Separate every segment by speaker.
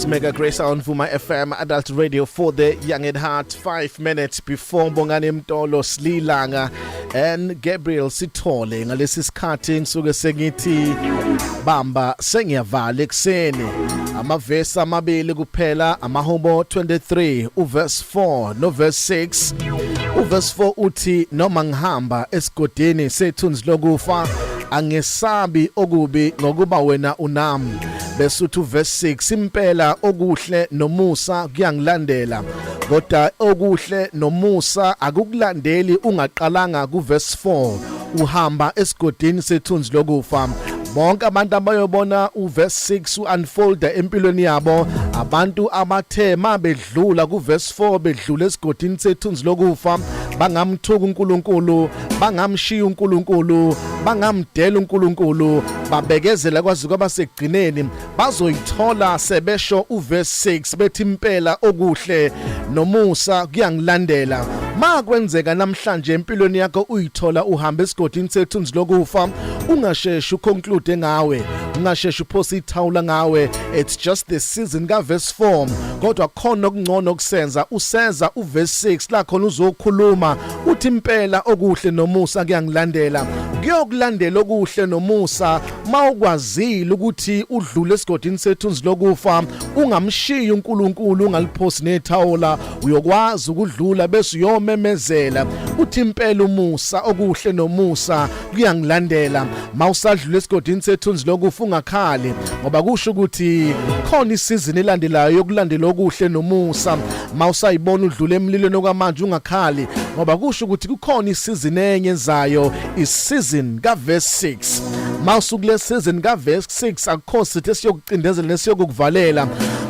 Speaker 1: Mega Grace on Vuma FM Adult Radio for the Young at Heart. 5 minutes before Bongani Mtolo Slilanga and Gabriel Sithole ngalesi sikhathi ngisuke sengithi bamba sengiyavala ekseni amavesi amabili kuphela amahubo 23 uverse 4 no verse 6 uverse 4 uthi noma ngihamba esigodini sethunzi lokufa angesabi okubi ngokuba wena unami bese uthi verse 6 impela okuhle nomusa kuyangilandela kodwa okuhle nomusa akukulandeli ungaqalanga ku verse 4 uhamba esigodini sethunzi lokufa bonke abantu abayobona uverse 6 uunfolda empilweni yabo abantu abathe mabedlula ku verse 4 bedlula esigodini sethunzi lokufa bangamthuka uNkulunkulu bangamshiya uNkulunkulu bangamdela uNkulunkulu babekezela kwazi kwaba segcineni bazoyithola sebesho uverse 6 bethi impela okuhle nomusa kuyangilandela makwenzeka namhlanje empilweni yakho uyithola uhamba esigodini sethunzi lokufa ungasheshi uconclude ngawe ungasheshi uphosa ithawula ngawe it's just the season ka verse 4 kodwa khona okungcono kusenza usenza uverse 6 la khona uzokhuluma uthi impela okuhle nomusa kuyangilandela kuyokulandela okuhle nomusa mawukwazile ukuthi udlule esigodini sethunzi lokufa ungamshiya uNkulunkulu ungaliphosi nethawula uyokwazi ukudlula bese uyomemezela uthi impela umusa okuhle nomusa kuyangilandela mawusadlula esigodini sethunzi lokufa ungakhali ngoba kusho ukuthi khona isizini elandelayo yokulandela okuhle nomusa mawusayibona udlule emlilweni okwamanje ungakhali ngoba kusho ukuthi kukhona isizini enye ezayo isizini ka verse 6 mawusukule season ka verse 6 akukho sithi esiyokucindezela nesiyokuvalela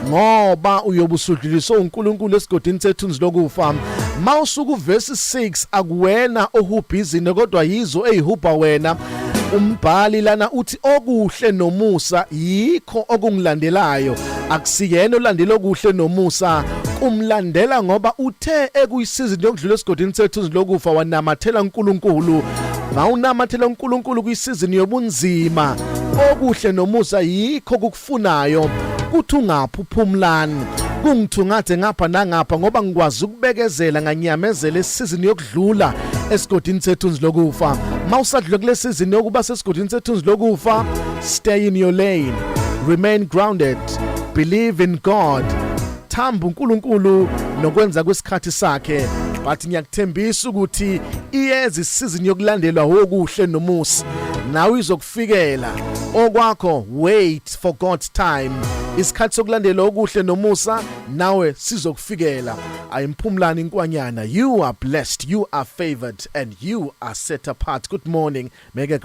Speaker 1: ngoba uyobusudluliswa uNkulunkulu esigodini sethunzi lokufa mawusuku verse 6 akuwena ohubhizini kodwa yizo ezihubha wena umbhali lana uthi okuhle nomusa yikho okungilandelayo akusiyena olandela okuhle nomusa kumlandela ngoba uthe ekuyisizini yokudlula esigodini sethunzi lokufa wanamathela uNkulunkulu mawunamathela uNkulunkulu kuyisizini yobunzima okuhle nomusa yikho kukufunayo kuthi ungaphuphumlani kungithungathe ngapha nangapha ngoba ngikwazi ukubekezela nganyamezela esizini yokudlula esigodini sethunzi lokufa mawusadlula kule sizini yokuba sesigodini sethunzi lokufa stay in your lane remain grounded believe in God thamba uNkulunkulu nokwenza kwesikhathi sakhe but ngiyakuthembisa ukuthi iyeza isizini yokulandelwa okuhle nomusa nawe izokufikela okwakho wait for God's time isikhathi sokulandela okuhle nomusa nawe sizokufikela ayimphumlani inkwanyana you are blessed you are favored and you are set apart good morning mega